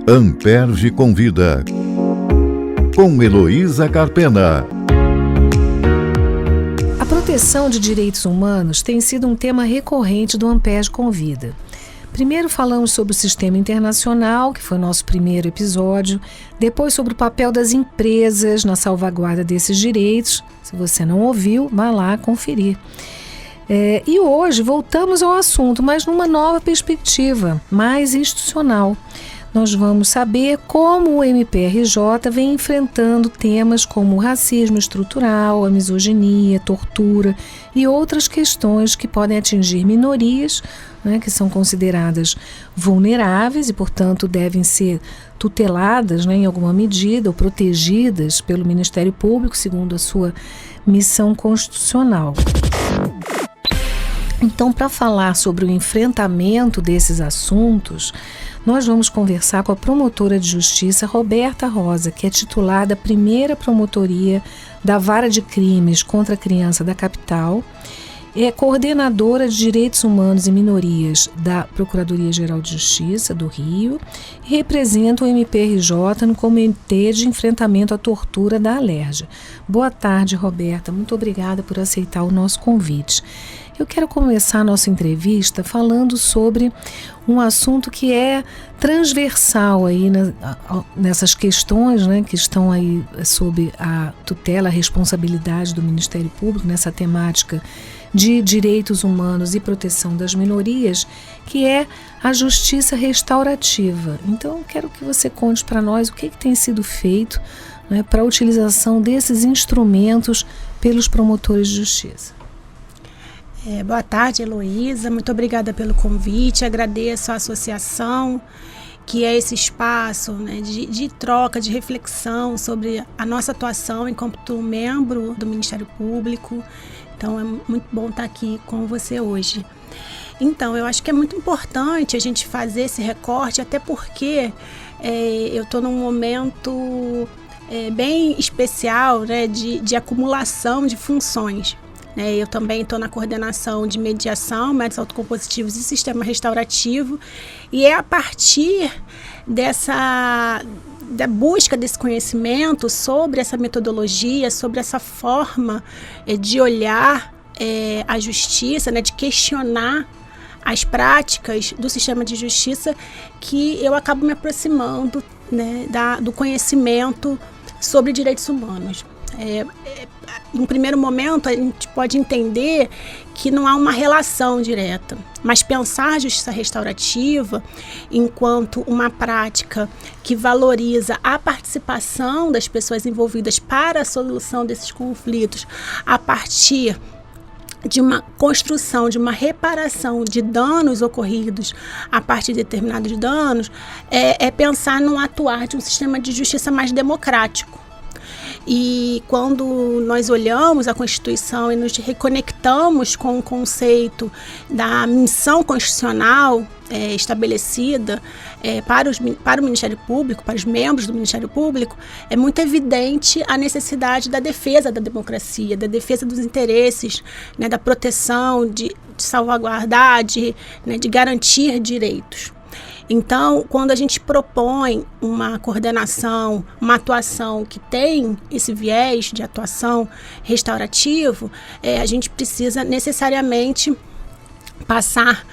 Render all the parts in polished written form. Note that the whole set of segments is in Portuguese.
Amperge Convida, com Heloísa Carpena. A proteção de direitos humanos tem sido um tema recorrente do Amperge Convida. Primeiro falamos sobre o sistema internacional, que foi o nosso primeiro episódio, depois sobre o papel das empresas na salvaguarda desses direitos. Se você não ouviu, vá lá conferir. E hoje voltamos ao assunto, mas numa nova perspectiva, mais institucional. Nós vamos saber como o MPRJ vem enfrentando temas como o racismo estrutural, a misoginia, tortura e outras questões que podem atingir minorias, né, que são consideradas vulneráveis e, portanto, devem ser tuteladas, né, em alguma medida ou protegidas pelo Ministério Público, segundo a sua missão constitucional. Então, para falar sobre o enfrentamento desses assuntos, nós vamos conversar com a promotora de justiça Roberta Rosa, que é titular da primeira promotoria da Vara de Crimes contra a Criança da Capital, é coordenadora de Direitos Humanos e Minorias da Procuradoria-Geral de Justiça do Rio e representa o MPRJ no Comitê de Enfrentamento à Tortura da Alerj. Boa tarde, Roberta. Muito obrigada por aceitar o nosso convite. Eu quero começar a nossa entrevista falando sobre um assunto que é transversal aí nessas questões, né, que estão aí sob a tutela, a responsabilidade do Ministério Público, nessa temática de direitos humanos e proteção das minorias, que é a justiça restaurativa. Então, eu quero que você conte para nós o que tem sido feito, né, para a utilização desses instrumentos pelos promotores de justiça. Boa tarde, Heloísa. Muito obrigada pelo convite. Agradeço a associação, que é esse espaço, né, de troca, de reflexão sobre a nossa atuação enquanto membro do Ministério Público. Então, é muito bom estar aqui com você hoje. Então, eu acho que é muito importante a gente fazer esse recorte, até porque eu estou num momento bem especial, né, de acumulação de funções. Eu também estou na coordenação de mediação, métodos autocompositivos e sistema restaurativo, e é a partir da busca desse conhecimento sobre essa metodologia, sobre essa forma de olhar a justiça, né, de questionar as práticas do sistema de justiça, que eu acabo me aproximando, né, do conhecimento sobre direitos humanos. Em primeiro momento, a gente pode entender que não há uma relação direta, mas pensar a justiça restaurativa enquanto uma prática que valoriza a participação das pessoas envolvidas para a solução desses conflitos a partir de uma construção, de uma reparação de danos ocorridos a partir de determinados danos, é pensar no atuar de um sistema de justiça mais democrático. E quando nós olhamos a Constituição e nos reconectamos com o conceito da missão constitucional estabelecida para o Ministério Público, para os membros do Ministério Público, é muito evidente a necessidade da defesa da democracia, da defesa dos interesses, né, da proteção, de salvaguardar, de garantir direitos. Então, quando a gente propõe uma coordenação, uma atuação que tem esse viés de atuação restaurativo, a gente precisa necessariamente passar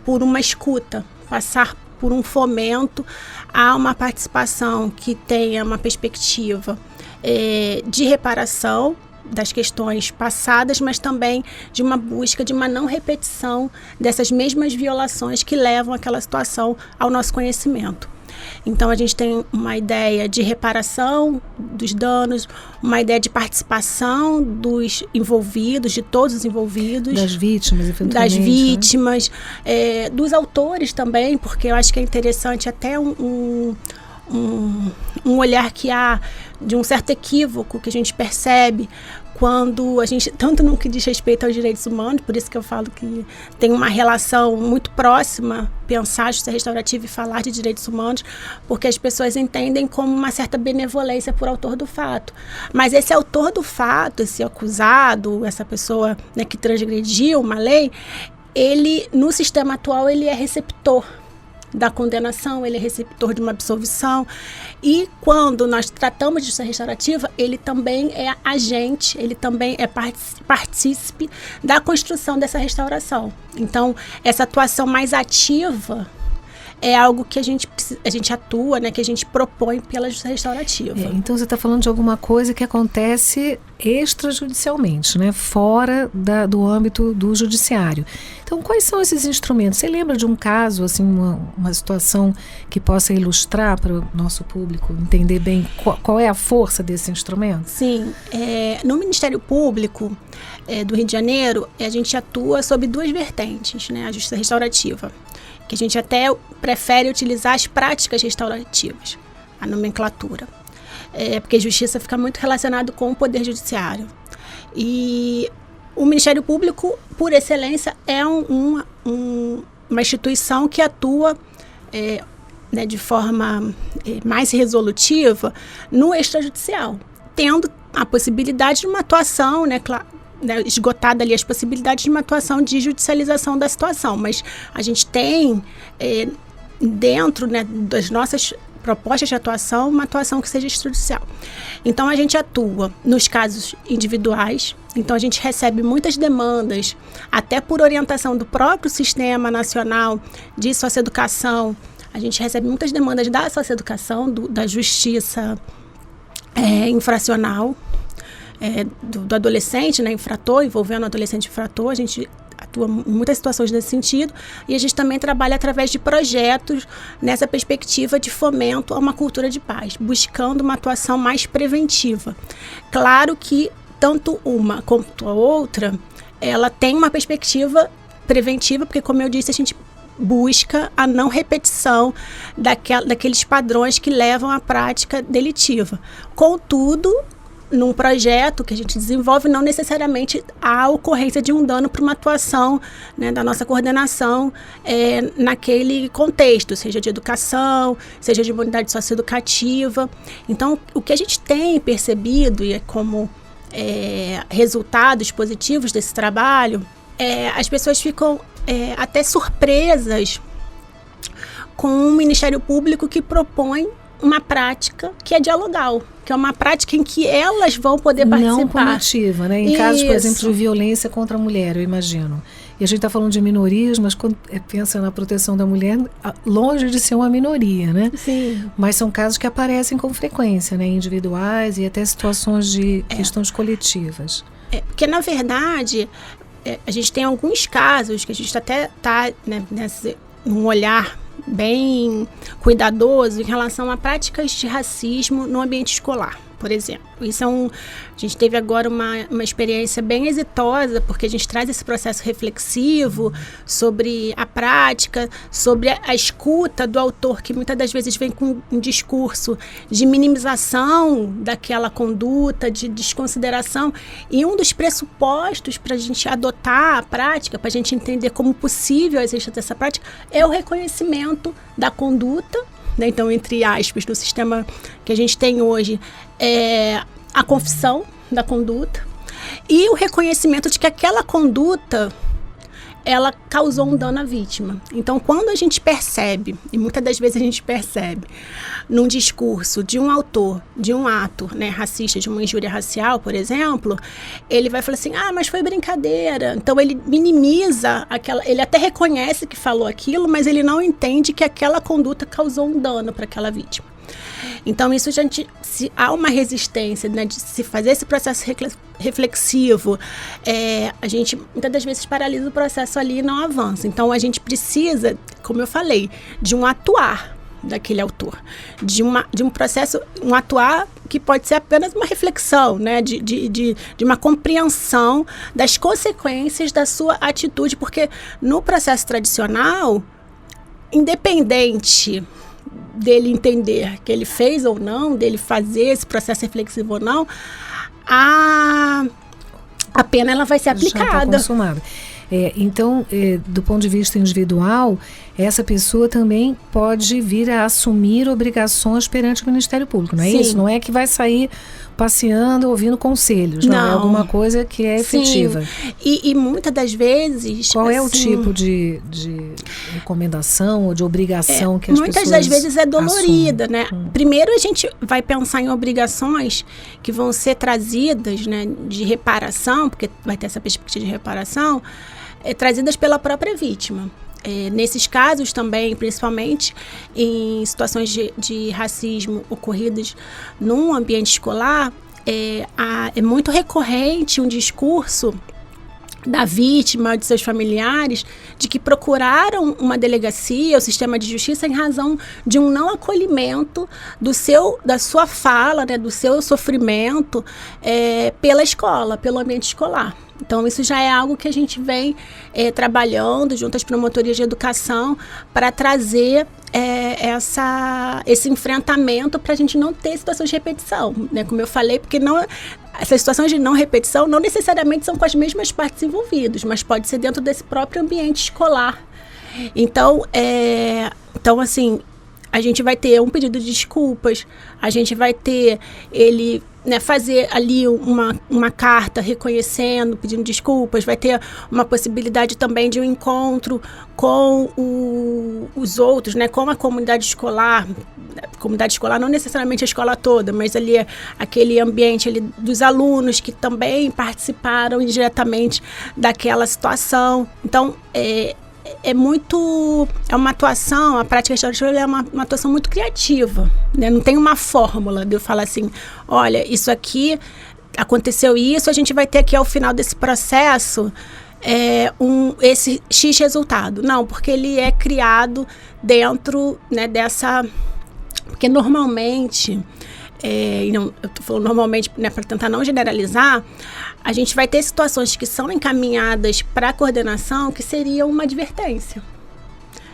por uma escuta, passar por um fomento a uma participação que tenha uma perspectiva de reparação das questões passadas, mas também de uma busca de uma não repetição dessas mesmas violações que levam aquela situação ao nosso conhecimento. Então, a gente tem uma ideia de reparação dos danos, uma ideia de participação dos envolvidos, de todos os envolvidos. Das vítimas, eventualmente. Das vítimas, né? Dos autores também, porque eu acho que é interessante até um olhar que há de um certo equívoco que a gente percebe quando a gente, tanto no que diz respeito aos direitos humanos, por isso que eu falo que tem uma relação muito próxima, pensar a justiça restaurativa e falar de direitos humanos, porque as pessoas entendem como uma certa benevolência por autor do fato. Mas esse autor do fato, esse acusado, essa pessoa, né, que transgrediu uma lei, ele, no sistema atual, ele é receptor. da condenação, ele é receptor de uma absolvição. E quando nós tratamos de justiça restaurativa, ele também é agente, ele também é partícipe da construção dessa restauração. Então, essa atuação mais ativa é algo que a gente atua, né, que a gente propõe pela justiça restaurativa. Então você está falando de alguma coisa que acontece extrajudicialmente, né, fora do âmbito do judiciário. Então quais são esses instrumentos? Você lembra de um caso, assim, uma situação que possa ilustrar para o nosso público entender bem qual é a força desse instrumento? Sim, no Ministério Público do Rio de Janeiro, a gente atua sob duas vertentes, né, a justiça restaurativa, que a gente até prefere utilizar as práticas restaurativas, a nomenclatura, porque a justiça fica muito relacionado com o Poder Judiciário. E o Ministério Público, por excelência, é uma instituição que atua né, de forma mais resolutiva no extrajudicial, tendo a possibilidade de uma atuação, né, esgotada ali as possibilidades de uma atuação de judicialização da situação, mas a gente tem dentro, né, das nossas propostas de atuação, uma atuação que seja extrajudicial. Então a gente atua nos casos individuais, então a gente recebe muitas demandas, até por orientação do próprio Sistema Nacional de Socioeducação, a gente recebe muitas demandas da socioeducação, da justiça infracional, do adolescente, né, infrator, envolvendo o adolescente infrator. A gente atua em muitas situações nesse sentido, e a gente também trabalha através de projetos nessa perspectiva de fomento a uma cultura de paz, buscando uma atuação mais preventiva. Claro que tanto uma quanto a outra, ela tem uma perspectiva preventiva, porque, como eu disse, a gente busca a não repetição daqueles padrões que levam à prática delitiva. Contudo, num projeto que a gente desenvolve, não necessariamente há ocorrência de um dano para uma atuação, né, da nossa coordenação naquele contexto, seja de educação, seja de unidade socioeducativa. Então, o que a gente tem percebido, e como resultados positivos desse trabalho, as pessoas ficam até surpresas com um Ministério Público que propõe uma prática que é dialogal, que é uma prática em que elas vão poder participar. Não punitiva, né? Em casos, por exemplo, de violência contra a mulher, eu imagino. E a gente está falando de minorias, mas quando pensa na proteção da mulher, longe de ser uma minoria, né? Sim. Mas são casos que aparecem com frequência, né? Individuais e até situações de questões coletivas. Porque, na verdade, a gente tem alguns casos que a gente até está, né, num olhar bem cuidadoso em relação a práticas de racismo no ambiente escolar, por exemplo. Isso a gente teve agora uma experiência bem exitosa, porque a gente traz esse processo reflexivo sobre a prática, sobre a escuta do autor, que muitas das vezes vem com um discurso de minimização daquela conduta, de desconsideração. E um dos pressupostos para a gente adotar a prática, para a gente entender como possível a existência dessa prática, é o reconhecimento da conduta, né? Então, entre aspas, no sistema que a gente tem hoje, a confissão da conduta e o reconhecimento de que aquela conduta, ela causou um dano à vítima. Então, quando a gente percebe, e muitas das vezes a gente percebe, num discurso de um autor, de um ato, né, racista, de uma injúria racial, por exemplo, ele vai falar assim, mas foi brincadeira. Então, ele minimiza ele até reconhece que falou aquilo, mas ele não entende que aquela conduta causou um dano para aquela vítima. Então, isso, se há uma resistência, né, de se fazer esse processo reflexivo, a gente muitas das vezes paralisa o processo ali e não avança. Então, a gente precisa, como eu falei, de um atuar daquele autor, de um processo, um atuar que pode ser apenas uma reflexão, né, de uma compreensão das consequências da sua atitude, porque no processo tradicional, independente dele entender que ele fez ou não, dele fazer esse processo reflexivo ou não, a pena ela vai ser aplicada. Já está consumada. Então, do ponto de vista individual, essa pessoa também pode vir a assumir obrigações perante o Ministério Público, não é isso? Não é que vai sair passeando, ouvindo conselhos, não. É alguma coisa que é efetiva. E muitas das vezes... Qual é o tipo de recomendação ou de obrigação que as pessoas muitas das vezes é dolorida, assumem, né? Primeiro a gente vai pensar em obrigações que vão ser trazidas, né, de reparação, porque vai ter essa perspectiva de reparação, trazidas pela própria vítima. Nesses casos também, principalmente em situações de racismo ocorridas num ambiente escolar, é muito recorrente um discurso da vítima, de seus familiares, de que procuraram uma delegacia, o sistema de justiça, em razão de um não acolhimento da sua fala, né, do seu sofrimento pela escola, pelo ambiente escolar. Então, isso já é algo que a gente vem trabalhando junto às promotorias de educação para trazer esse enfrentamento para a gente não ter situações de repetição, né? Como eu falei, porque essas situações de não repetição não necessariamente são com as mesmas partes envolvidas, mas pode ser dentro desse próprio ambiente escolar. Então, assim, a gente vai ter um pedido de desculpas, a gente vai ter ele, né, fazer ali uma carta reconhecendo, pedindo desculpas, vai ter uma possibilidade também de um encontro com os outros, né, com a comunidade escolar. Comunidade escolar, não necessariamente a escola toda, mas ali aquele ambiente ali dos alunos que também participaram indiretamente daquela situação. Então, é uma atuação, a prática restaurativa é uma atuação muito criativa, né? Não tem uma fórmula de eu falar assim, olha, isso aqui, aconteceu isso, a gente vai ter aqui ao final desse processo esse X resultado. Não, porque ele é criado dentro, né, dessa... Porque normalmente... eu estou falando normalmente, né, para tentar não generalizar, a gente vai ter situações que são encaminhadas para a coordenação que seria uma advertência.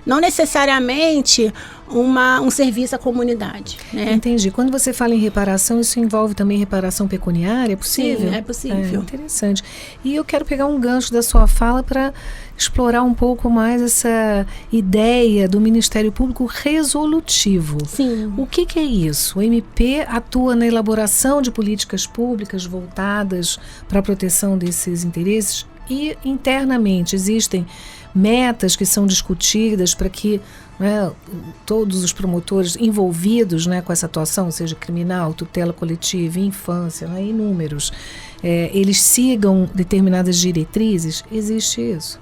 Não necessariamente um serviço à comunidade, né? Entendi. Quando você fala em reparação, isso envolve também reparação pecuniária? É possível? Sim, é possível. Interessante. E eu quero pegar um gancho da sua fala para explorar um pouco mais essa ideia do Ministério Público resolutivo. Sim. O que é isso? O MP atua na elaboração de políticas públicas voltadas para a proteção desses interesses e internamente existem metas que são discutidas para que, né, todos os promotores envolvidos, né, com essa atuação, seja criminal, tutela coletiva, infância, né, inúmeros, eles sigam determinadas diretrizes? Existe isso?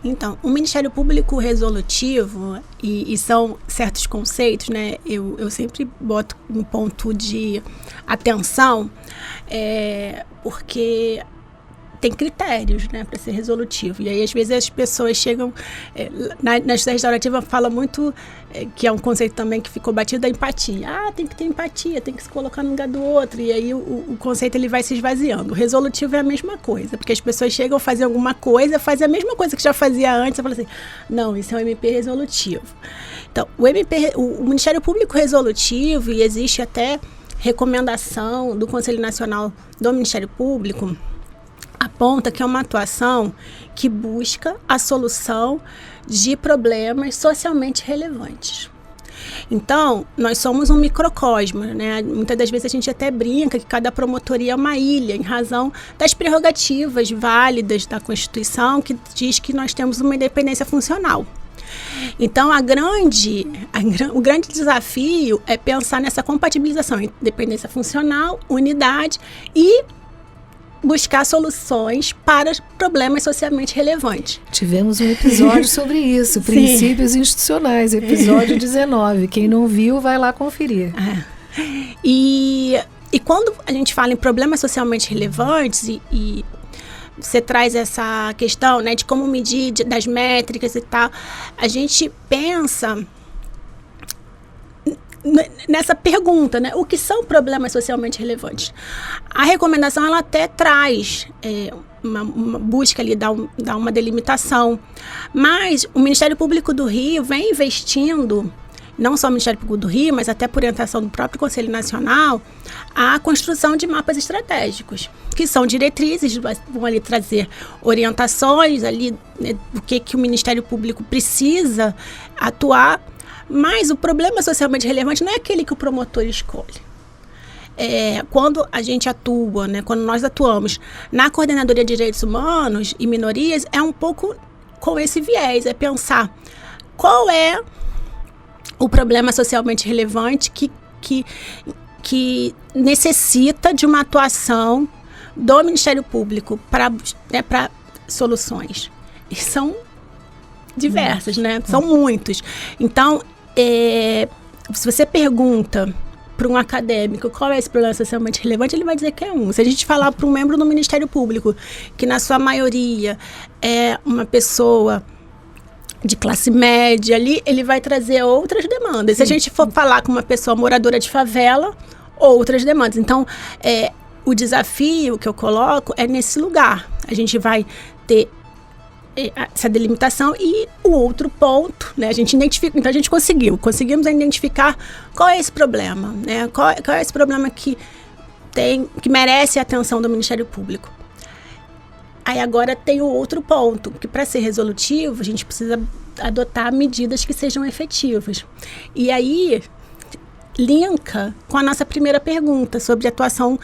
Então, o Ministério Público resolutivo, e são certos conceitos, né, eu sempre boto um ponto de atenção, porque tem critérios, né, para ser resolutivo. E aí, às vezes, as pessoas chegam... na justiça restaurativa fala muito, que é um conceito também que ficou batido, da empatia. Tem que ter empatia, tem que se colocar no lugar do outro. E aí, o conceito ele vai se esvaziando. O resolutivo é a mesma coisa, porque as pessoas chegam a fazer alguma coisa, fazem a mesma coisa que já fazia antes, e falam assim, não, isso é um MP resolutivo. Então, o Ministério Público resolutivo, e existe até recomendação do Conselho Nacional do Ministério Público, aponta que é uma atuação que busca a solução de problemas socialmente relevantes. Então, nós somos um microcosmo, né? Muitas das vezes a gente até brinca que cada promotoria é uma ilha, em razão das prerrogativas válidas da Constituição, que diz que nós temos uma independência funcional. Então, o grande desafio é pensar nessa compatibilização entre independência funcional, unidade e buscar soluções para problemas socialmente relevantes. Tivemos um episódio sobre isso, princípios institucionais, episódio 19. Quem não viu, vai lá conferir. E quando a gente fala em problemas socialmente relevantes, e você traz essa questão, né, de como medir, das métricas e tal, a gente pensa nessa pergunta, né? O que são problemas socialmente relevantes? A recomendação, ela até traz uma busca ali, dar uma delimitação, mas o Ministério Público do Rio vem investindo não só o Ministério Público do Rio, mas até por orientação do próprio Conselho Nacional, a construção de mapas estratégicos, que são diretrizes, vão ali trazer orientações ali, né, do que o Ministério Público precisa atuar, mas o problema socialmente relevante não é aquele que o promotor escolhe. Quando a gente atua, né, quando nós atuamos na Coordenadoria de Direitos Humanos e Minorias, é um pouco com esse viés, é pensar qual é o problema socialmente relevante que necessita de uma atuação do Ministério Público para soluções. E são diversas, né? São muitos. Então, se você pergunta para um acadêmico qual é esse problema socialmente relevante, ele vai dizer que é um. Se a gente falar para um membro do Ministério Público, que na sua maioria é uma pessoa de classe média ali, ele vai trazer outras demandas. Se a gente for falar com uma pessoa moradora de favela, outras demandas. Então, o desafio que eu coloco é nesse lugar. A gente vai ter essa delimitação e o outro ponto, né? A gente identifica, então a gente conseguimos identificar qual é esse problema, né? Qual é esse problema que merece a atenção do Ministério Público. Aí agora tem o outro ponto, que para ser resolutivo a gente precisa adotar medidas que sejam efetivas. E aí linka com a nossa primeira pergunta sobre atuação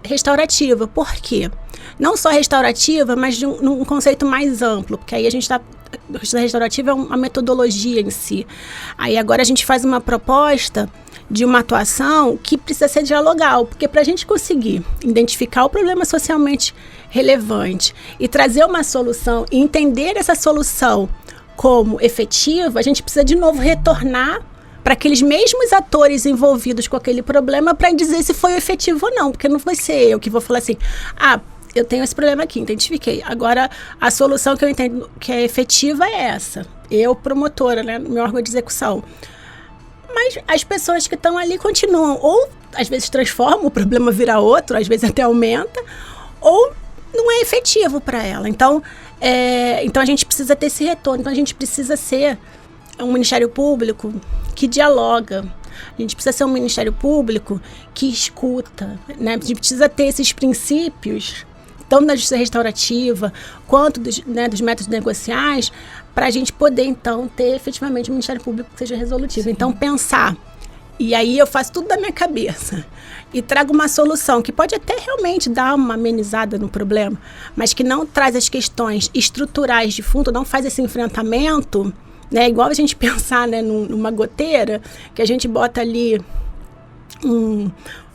restaurativa. Por quê? Não só restaurativa, mas num conceito mais amplo, porque aí a gente restaurativa é uma metodologia em si. Aí agora a gente faz uma proposta de uma atuação que precisa ser dialogal, porque para a gente conseguir identificar o problema socialmente relevante e trazer uma solução e entender essa solução como efetiva, a gente precisa de novo retornar para aqueles mesmos atores envolvidos com aquele problema para dizer se foi efetivo ou não, porque não vai ser eu que vou falar assim, eu tenho esse problema aqui, identifiquei. Agora, a solução que eu entendo que é efetiva é essa. Eu, promotora, né, meu órgão de execução. Mas as pessoas que estão ali continuam, ou às vezes transformam, o problema vira outro, às vezes até aumenta, ou não é efetivo para ela. Então a gente precisa ter esse retorno, então a gente precisa ser um Ministério Público que dialoga. A gente precisa ser um Ministério Público que escuta, né? A gente precisa ter esses princípios, tanto da justiça restaurativa, quanto dos métodos negociais, para a gente poder, então, ter efetivamente um Ministério Público que seja resolutivo. Sim. Então, pensar. E aí eu faço tudo da minha cabeça e trago uma solução que pode até realmente dar uma amenizada no problema, mas que não traz as questões estruturais de fundo, não faz esse enfrentamento, né? Igual a gente pensar, né, numa goteira, que a gente bota ali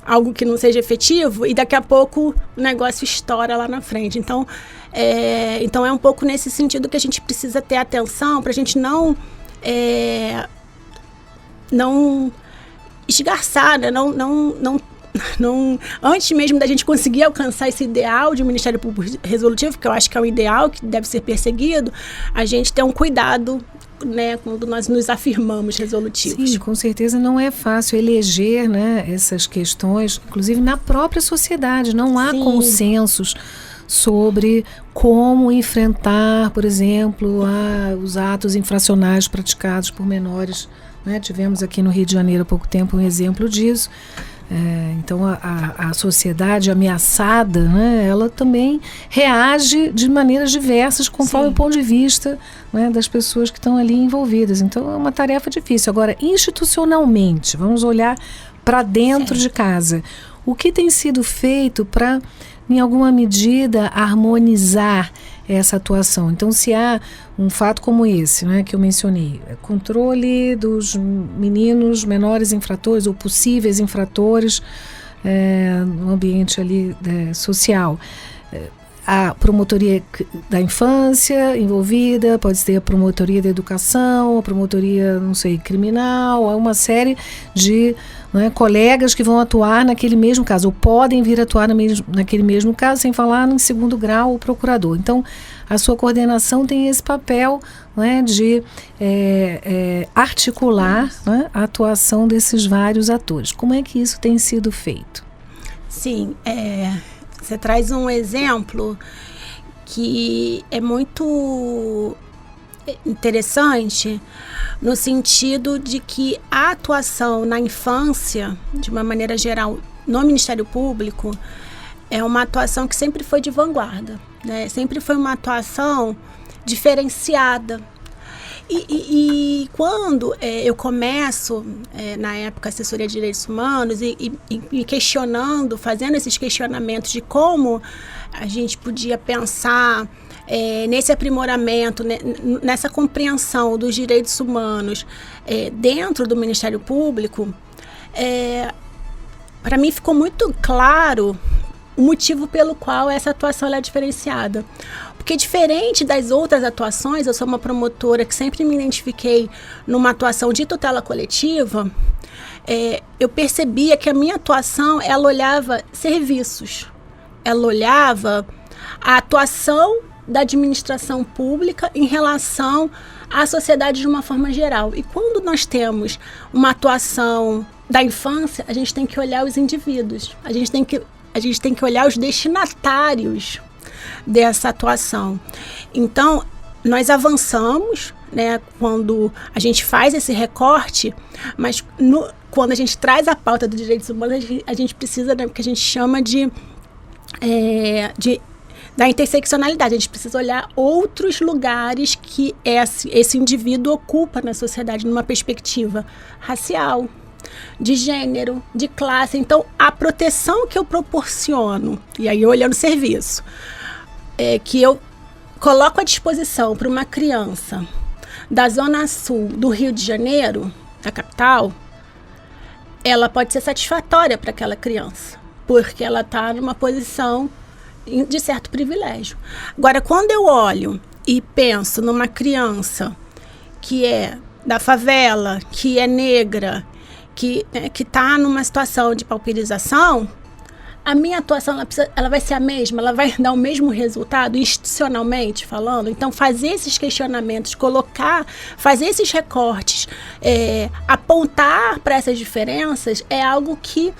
algo que não seja efetivo e daqui a pouco o negócio estoura lá na frente. Então é um pouco nesse sentido que a gente precisa ter atenção para a gente não esgarçar, né? Não, antes mesmo da gente conseguir alcançar esse ideal de um Ministério Público resolutivo, que eu acho que é um ideal que deve ser perseguido, a gente ter um cuidado, né, quando nós nos afirmamos resolutivos. Sim, com certeza não é fácil eleger, né, essas questões, inclusive na própria sociedade, não há consensos sobre como enfrentar, por exemplo, os atos infracionais praticados por menores, né? Tivemos aqui no Rio de Janeiro há pouco tempo um exemplo disso. Então a sociedade ameaçada, né, ela também reage de maneiras diversas conforme o ponto de vista, né, das pessoas que estão ali envolvidas. Então é uma tarefa difícil. Agora, institucionalmente, vamos olhar para dentro de casa. O que tem sido feito para, em alguma medida, harmonizar essa atuação? Então, se há um fato como esse, né, que eu mencionei, controle dos meninos menores infratores ou possíveis infratores no ambiente ali social, a promotoria da infância envolvida, pode ter a promotoria da educação, a promotoria, não sei, criminal, há uma série de, né, colegas que vão atuar naquele mesmo caso, ou podem vir atuar naquele mesmo caso, sem falar em segundo grau o procurador. Então, a sua coordenação tem esse papel, né, de articular, né, a atuação desses vários atores. Como é que isso tem sido feito? Sim, você traz um exemplo que é muito interessante no sentido de que a atuação na infância, de uma maneira geral, no Ministério Público, é uma atuação que sempre foi de vanguarda, né? Sempre foi uma atuação diferenciada. E quando eu começo, na época, assessoria de direitos humanos, e questionando, fazendo esses questionamentos de como a gente podia pensar nesse aprimoramento, nessa compreensão dos direitos humanos dentro do Ministério Público, para mim ficou muito claro o motivo pelo qual essa atuação ela é diferenciada. Porque diferente das outras atuações, eu sou uma promotora que sempre me identifiquei numa atuação de tutela coletiva, eu percebia que a minha atuação, ela olhava serviços, ela olhava a atuação da administração pública em relação à sociedade de uma forma geral. E quando nós temos uma atuação da infância, a gente tem que olhar os indivíduos, a gente tem que olhar os destinatários dessa atuação. Então, nós avançamos, né, quando a gente faz esse recorte, mas quando a gente traz a pauta dos direitos humanos, a gente precisa, né, que a gente chama da interseccionalidade. A gente precisa olhar outros lugares que esse indivíduo ocupa na sociedade, numa perspectiva racial, de gênero, de classe. Então, a proteção que eu proporciono, e aí olhando o serviço, que eu coloco à disposição para uma criança da Zona Sul do Rio de Janeiro, da capital, ela pode ser satisfatória para aquela criança, porque ela está numa posição de certo privilégio. Agora, quando eu olho e penso numa criança que é da favela, que é negra, que está numa situação de pauperização, a minha atuação ela vai ser a mesma, ela vai dar o mesmo resultado institucionalmente falando. Então, fazer esses questionamentos, fazer esses recortes, apontar para essas diferenças é algo que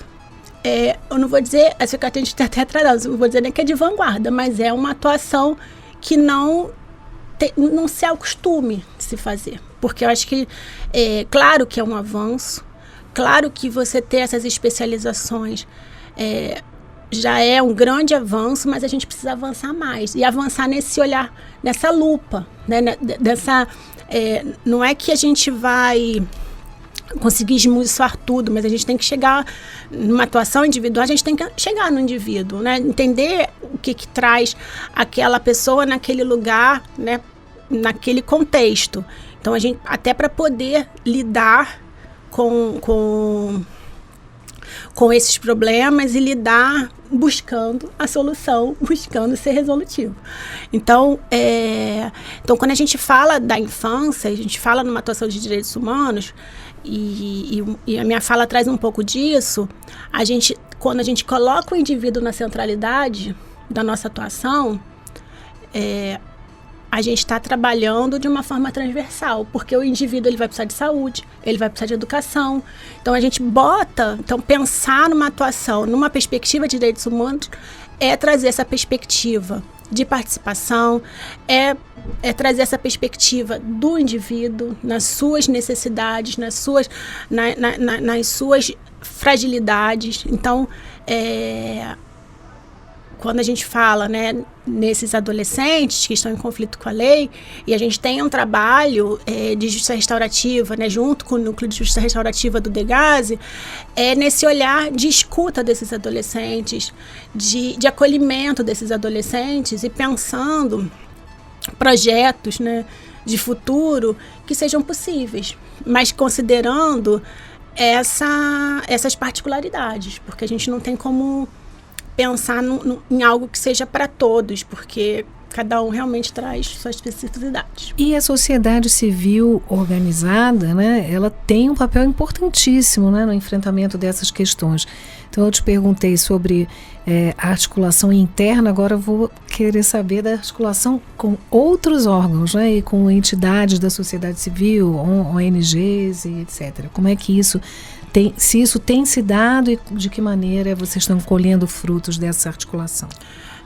eu não vou dizer, essa que a gente está até atrasado, não vou dizer nem que é de vanguarda, mas é uma atuação que não se acostume de se fazer. Porque eu acho que, claro que é um avanço, claro que você ter essas especializações já é um grande avanço, mas a gente precisa avançar mais. E avançar nesse olhar, nessa lupa, né? Não é que a gente vai conseguir esmiuçar tudo, mas a gente tem que chegar numa atuação individual, a gente tem que chegar no indivíduo, né? Entender o que traz aquela pessoa naquele lugar, né? Naquele contexto. Então, a gente, até para poder lidar com esses problemas e lidar buscando a solução, buscando ser resolutivo. Então, quando a gente fala da infância, a gente fala numa atuação de direitos humanos, e a minha fala traz um pouco disso, quando a gente coloca o indivíduo na centralidade da nossa atuação, a gente está trabalhando de uma forma transversal, porque o indivíduo ele vai precisar de saúde, ele vai precisar de educação. Então, a gente pensar numa atuação, numa perspectiva de direitos humanos, é trazer essa perspectiva de participação, é trazer essa perspectiva do indivíduo, nas suas necessidades, nas suas fragilidades. Então, quando a gente fala, né, nesses adolescentes que estão em conflito com a lei, e a gente tem um trabalho de justiça restaurativa, né, junto com o núcleo de justiça restaurativa do DEGASE, nesse olhar de escuta desses adolescentes, de acolhimento desses adolescentes e pensando projetos, né, de futuro que sejam possíveis, mas considerando essas particularidades, porque a gente não tem como pensar em algo que seja para todos, porque cada um realmente traz suas especificidades. E a sociedade civil organizada, né, ela tem um papel importantíssimo, né, no enfrentamento dessas questões. Então, eu te perguntei sobre a articulação interna, agora eu vou querer saber da articulação com outros órgãos, né, e com entidades da sociedade civil, ONGs e etc. Como é que se isso tem se dado e de que maneira vocês estão colhendo frutos dessa articulação?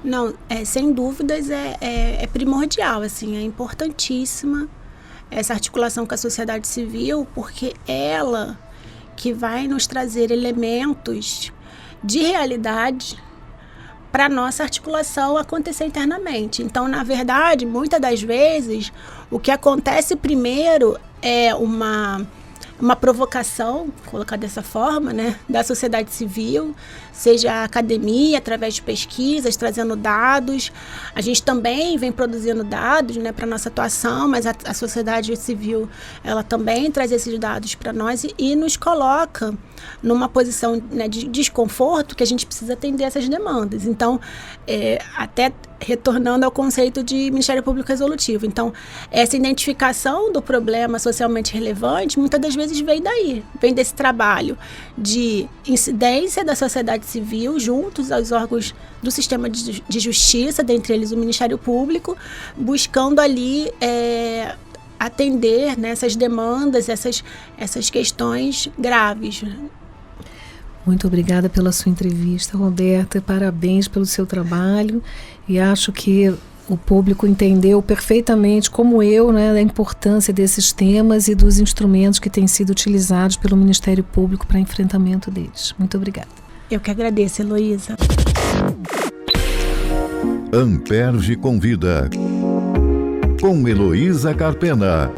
Não, sem dúvidas é primordial, assim, é importantíssima essa articulação com a sociedade civil, porque ela que vai nos trazer elementos de realidade para a nossa articulação acontecer internamente. Então, na verdade, muitas das vezes, o que acontece primeiro é uma provocação, colocar dessa forma, né, da sociedade civil, seja a academia, através de pesquisas, trazendo dados. A gente também vem produzindo dados, né, para a nossa atuação, mas a sociedade civil, ela também traz esses dados para nós e nos coloca numa posição, né, de desconforto que a gente precisa atender essas demandas. Então, até retornando ao conceito de Ministério Público Resolutivo. Então, essa identificação do problema socialmente relevante, muitas das vezes vem daí, vem desse trabalho de incidência da sociedade civil juntos aos órgãos do sistema de justiça, dentre eles o Ministério Público, buscando ali atender, né, essas demandas, essas questões graves. Muito obrigada pela sua entrevista, Roberta. Parabéns pelo seu trabalho. E acho que o público entendeu perfeitamente, como eu, né, a importância desses temas e dos instrumentos que têm sido utilizados pelo Ministério Público para enfrentamento deles. Muito obrigada. Eu que agradeço, Heloísa. Amperge convida, com Heloísa Carpena.